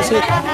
আসি।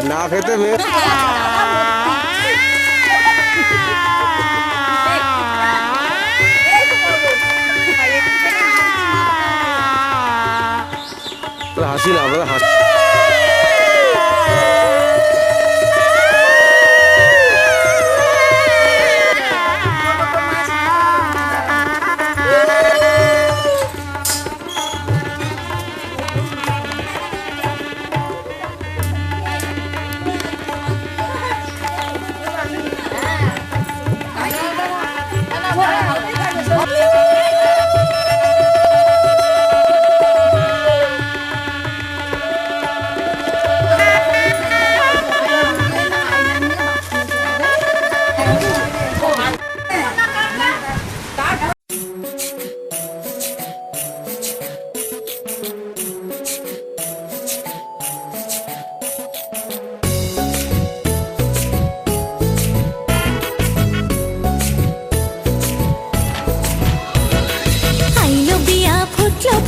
না খেতে মেয়ে হাসি না আমরা হাসি।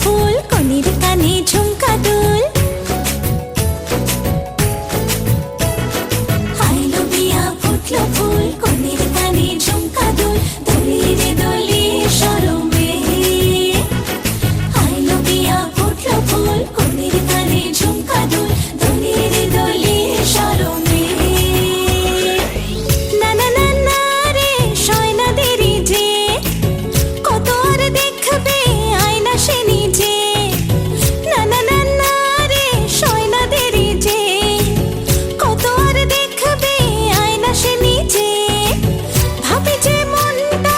ফুল কনির কানে ঝুমকা দুল হাইলো বিয়া ফুটলো ফুল কনির কানে ঝুমকা দুল দলিয়ে রে দলিয়ে শরমে হাইলো বিয়া ফুটলো ফুল কনির কানে ঝুমকা দুল দলিয়ে রে দলিয়ে শরমে না না না না রে শয়না দেরি যে কত আর দেখবে আয়না সে নিজে না না না না রে শয়না দেরি যে কত আর দেখবে আয়না সে নিজে ভাবে যে মনটা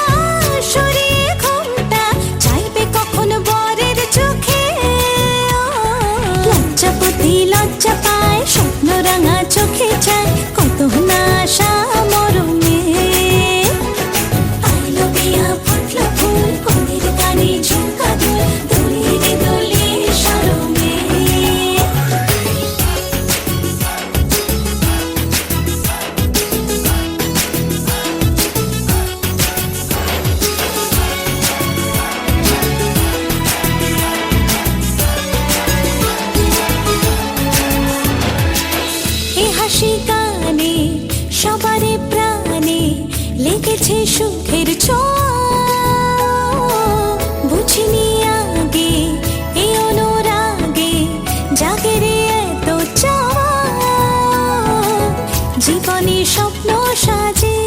সরিয়ে ঘুমটা চাইবে কখন বরের চোখে লজ্জাপতি লজ্জা পায় স্বপ্ন রাঙা চোখে চায় কত না আশা মরমে আইলো বিয়া ফুটলো ফুল কনির কানে ঝুমকা দুল দলিয়ে রে দলিয়ে শরমে এ হাসি কানে সবারে প্রাণে লেগেছে সুখের ছোঁয়া বুঝিনি আগে এই অনুরাগে জাগে রে এত চাওয়া জীবনে স্বপ্ন সাজে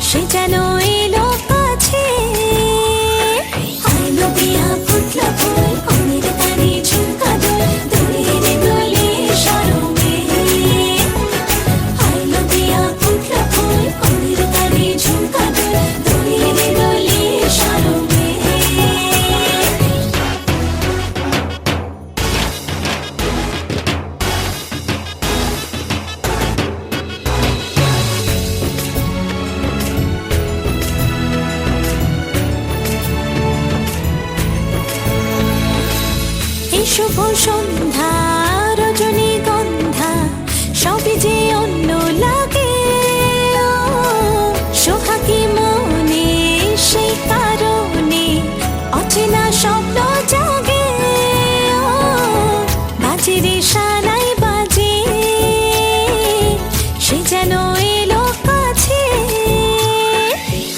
সে যেন এলো কাছে আইলো বিয়া ফুটলো ফুল কনির কানে ঝুমকা দুল দলিয়ে রে দলিয়ে শরমে আইলো বিয়া ফুটলো ফুল কনির কানে ঝুমকা দুল দলিয়ে রে দলিয়ে শরমে এই শুভ সন্ধ্যা রজনীগন্ধা সবই যে অন্য লাগে সোহাগী মনে সেই কারণে অচেনা স্বপ্ন জাগে বাজে রে সানাই বাজে সে যেন এলো কাছে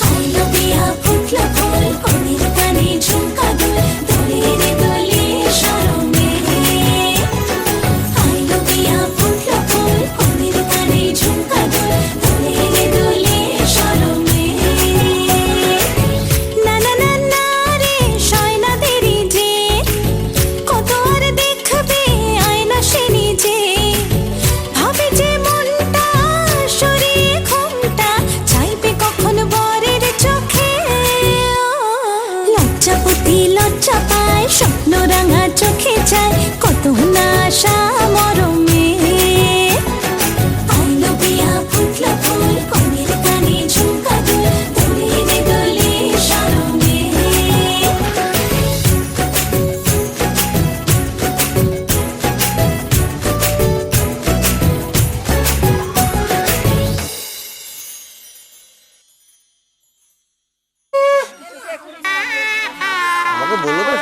আইলো বিয়া ফুটলো ফুল কনির কানে ঝুমকা দুল দলিয়ে রে দলিয়ে শরমে স্বপ্ন রাঙা চোখে চায় কত না আশা মরমে আইলো বিয়া ফুটলো ফুল কনের কানে ঝুমকা দুল দোলে রে দোলে শরমে আমাকে বললো তো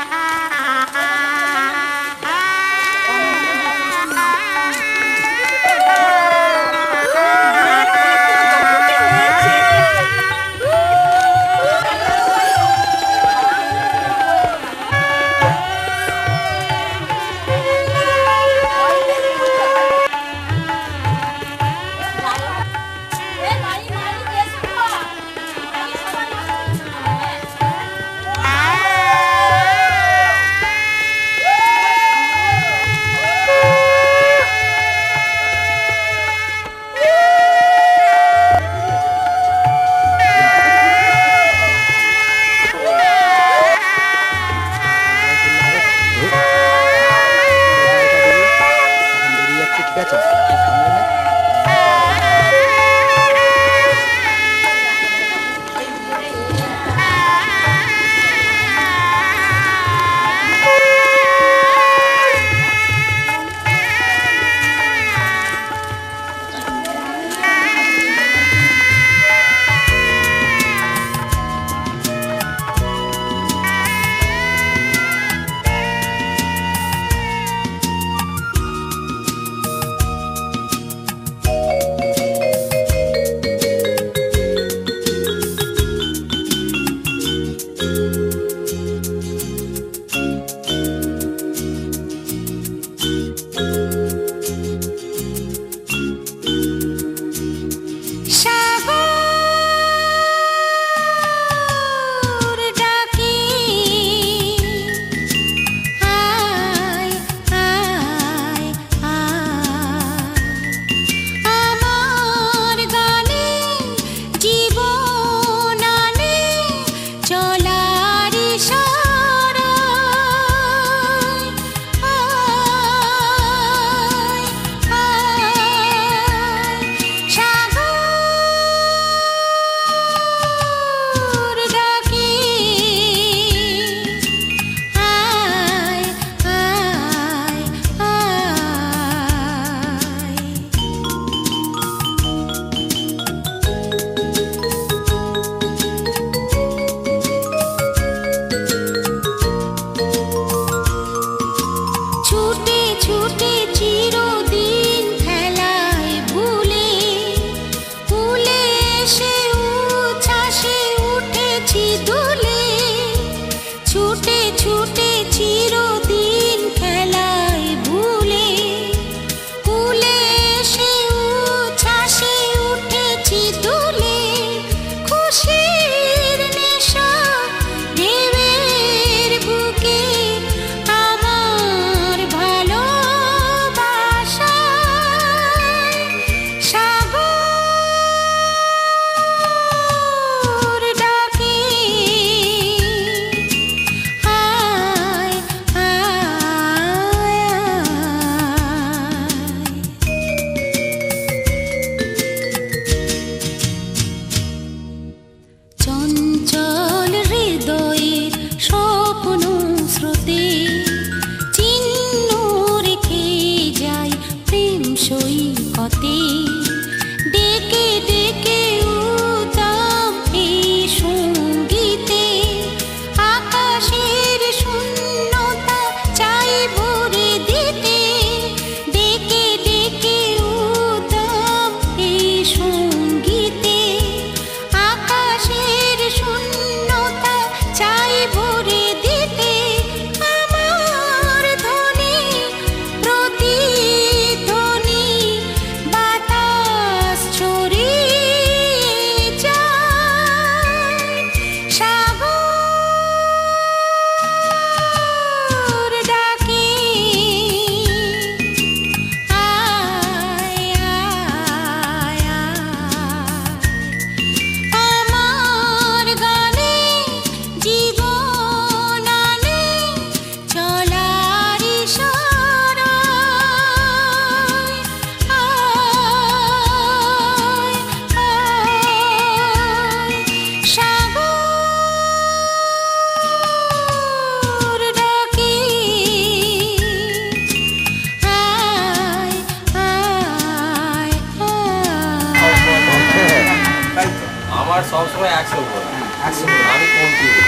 100 বল। 100 আমি কমতি দিই।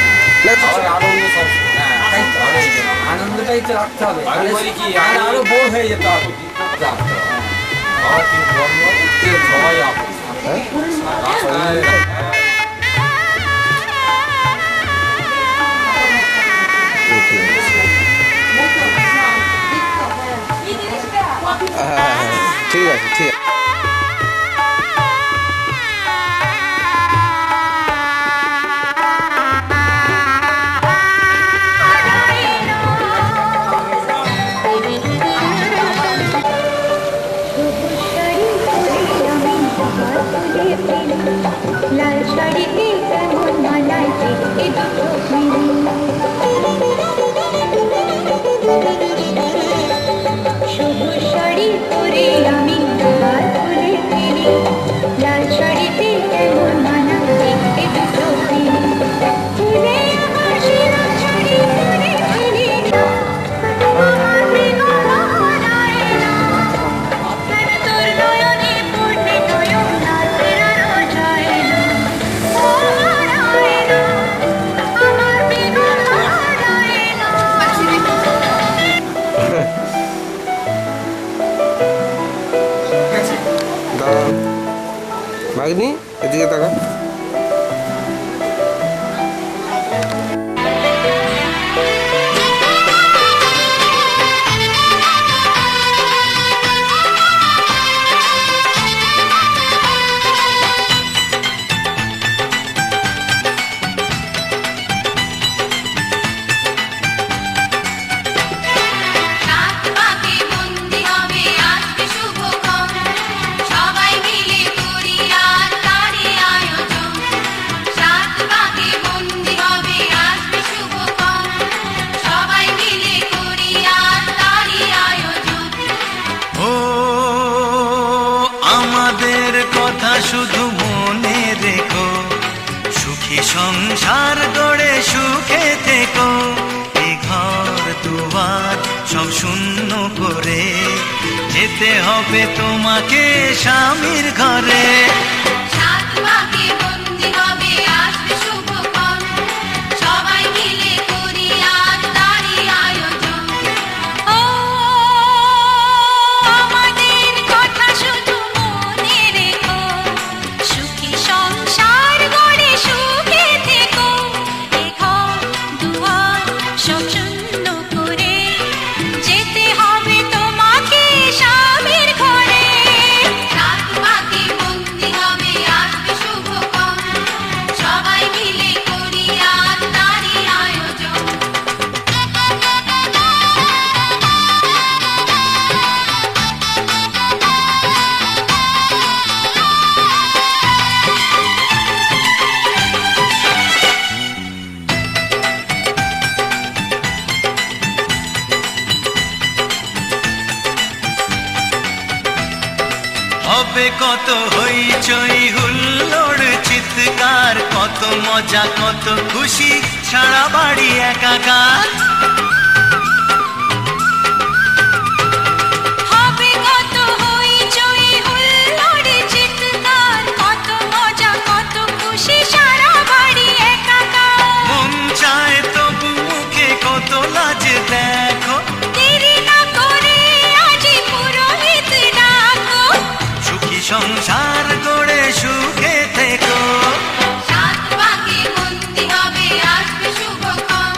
না, সবাই আনন্দ সব হ্যাঁ, তাই তো। আনন্দটাই তো রাখতে হবে, আমি তাহলে বলি কি, তাহলে আমি- আরো বোর হয়ে যেতে হবে। রাখতে হবে। আমার কিন্তু বন্ধ, সবাই আপন। রাস্তায় হ্যাঁ, ঠিক আছে ঠিক আছে। লাল শাড়িতে কেমন মানায় দেখতে দুটো সবুজ শাড়ি পরে আমি তোমার ফুলে ফেলি, লাল শাড়িতে কেমন মানায় দেখতে দুটো ফুলে আমার শিরা শাড়ি পরে ফেলি না, আমার মৃগল হারায় না, কেন তোর নয়নে পড়লে নয়ন না ফেরানো যায় না, হারায় না, আমার মৃগল হারায় না। ঠিক আছে? দাঁড়ান ভাগ্নি, এদিকে তাকা। রাত পাকে বন্দি হবে আসবে শুভক্ষণ, সবাই মিলে করি আজ তারই আয়োজন। রাত পাকে বন্দি হবে আসবে শুভক্ষণ, সবাই মিলে করি আজ তারই আয়োজন। ও আমাদের কথা শুধু মনে রেখো, সুখী সংসার গড়ে সুখে থেকো, এই ঘর দুয়ার সব শূন্য করে যেতে হবে তোমাকে স্বামীর ঘরে। রাত পাকে বন্দি হবে আসবে শুভক্ষণ, সবাই মিলে করি আজ তারই আয়োজন। ও আমাদের কথা শুধু মনে রেখো, সুখী সংসার গড়ে সুখে থেকো, এ ঘর দুয়ার সব শূন্য করে যেতে হবে তোমাকে স্বামীর ঘরে। রাত পাকে বন্দি হবে আসবে শুভক্ষণ, সবাই মিলে করি আজ তারই আয়োজন। হবে কত হইচই হুল্লোড় চিৎকার, কত মজা কত খুশি, সারা বাড়ি একাকার। হবে কত হইচই হুল্লোড় চিৎকার, কত মজা কত খুশি, সারা বাড়ি একাকার। মন চায় তবু মুখে কত লাজ দেখো, দেরি না করে আজই পুরোহিত ডাকো, সুখী সংসার গড়ে সুখে থেকো। রাত পাকে বন্দি হবে আসবে শুভক্ষণ,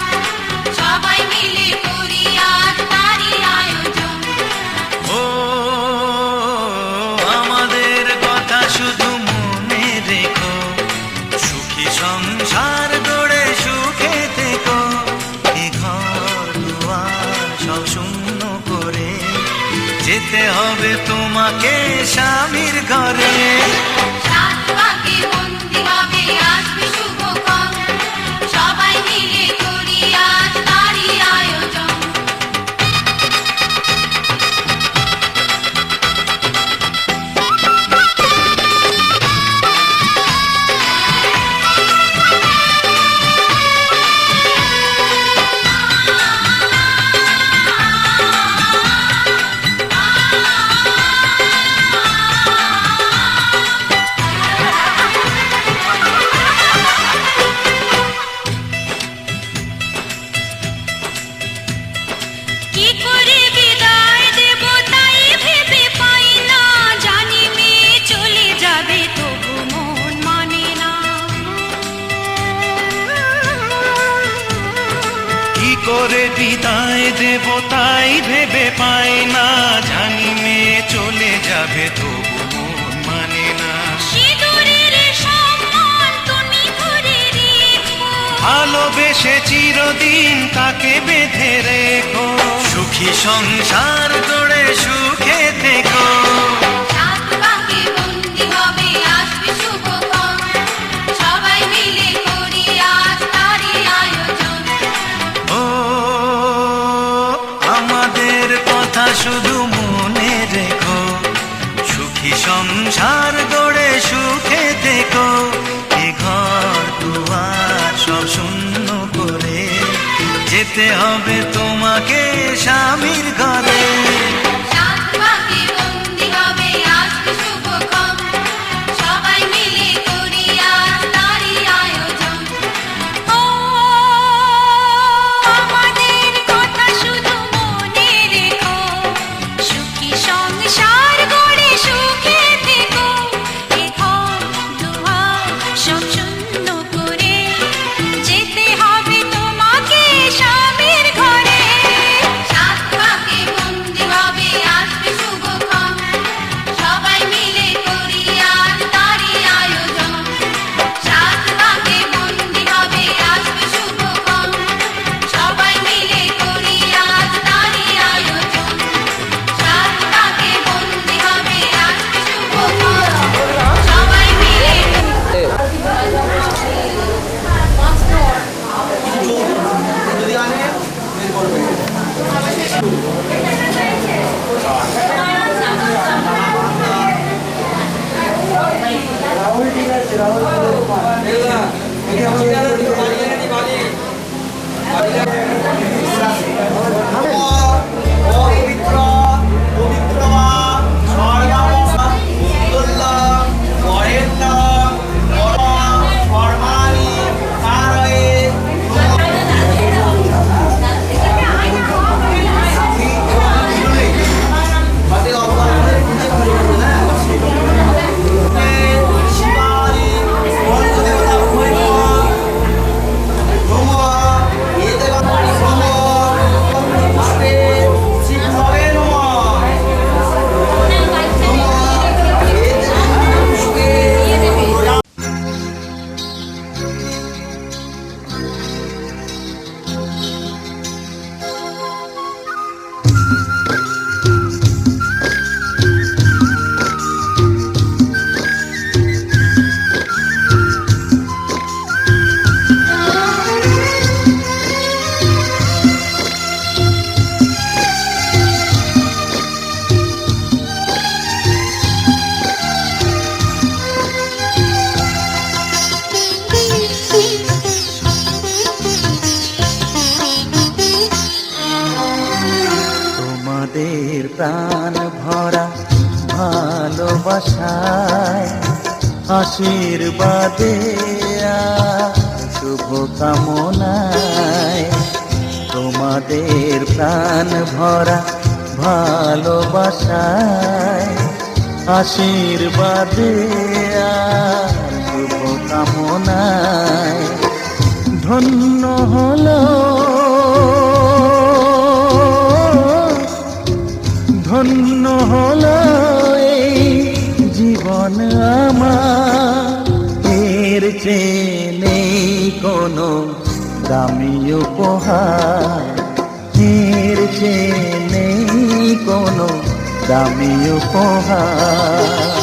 সবাই মিলে করি আজ তারই আয়োজন। ও আমাদের কথা শুধু মনে রেখো, সুখী সংসার গড়ে সুখে থেকো, এ ঘর দুয়ার সব শূন্য করে যেতে হবে তোমাকে স্বামীর ঘরে। রাত পাকে বন্দি হবে আসবে শুভক্ষণ, সবাই মিলে করি আজ তারই আয়োজন। করে বিদায় দেব তাই ভেবে পাই না, জানি মেয়ে চলে যাবে তবু মন মানে না। সিঁদুরের সম্মান তুমি ধরে রেখো, ভালোবেসে চিরদিন তাকে বেঁধে রেখো, সুখী সংসার গড়ে সুখে থেকো। সাত পাকে বন্দি হবে আসবে শুভক্ষণ, সবাই মিলে করি আজ তারই আয়োজন। ও আমাদের কথা শুধু মনে রেখো, সুখী সংসার গড়ে সুখে থেকো। এ ঘর দুয়ার সব শূন্য করে যেতে হবে তোমাকে স্বামীর ঘরে। সাত পাকে বন্দি হবে আসবে শুভক্ষণ, সবাই মিলে করি আজ তারই আয়োজন। ও আমাদের কথা শুধু মনে রেখো, সুখী সংসার গড়ে সুখে থেকো। এ ঘর দুয়ার সব শূন্য করে যেতে হবে তোমাকে স্বামীর ঘরে। সাত পাকে বন্দি হবে আসবে শুভক্ষণ, সবাই মিলে করি আজ তারই আয়োজন। সাত পাকে বন্দি হবে আসবে শুভক্ষণ, সবাই মিলে করি আজ তারই আয়োজন। সাত পাকে বন্দি হবে আসবে শুভক্ষণ, সবাই মিলে তোমাদের প্রাণ ভরা ভালোবাসায়, আশীর্বাদে শুভ কামনায়। তোমাদের প্রাণ ভরা ভালোবাসায়, আশীর্বাদে শুভ কামনায়। ধন্য হলো ধন্য হলো এই জীবন আমার, এর চেয়ে নেই কোনো দামি উপহার, এর চেয়ে নেই কোনো দামি উপহার।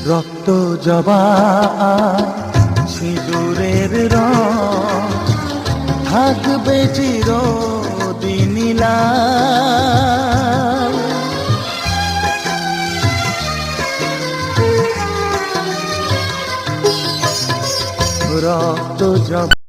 রক্ত জবা সিঁদুরের রং থাকবে চিরদিন লাল। রক্ত জবা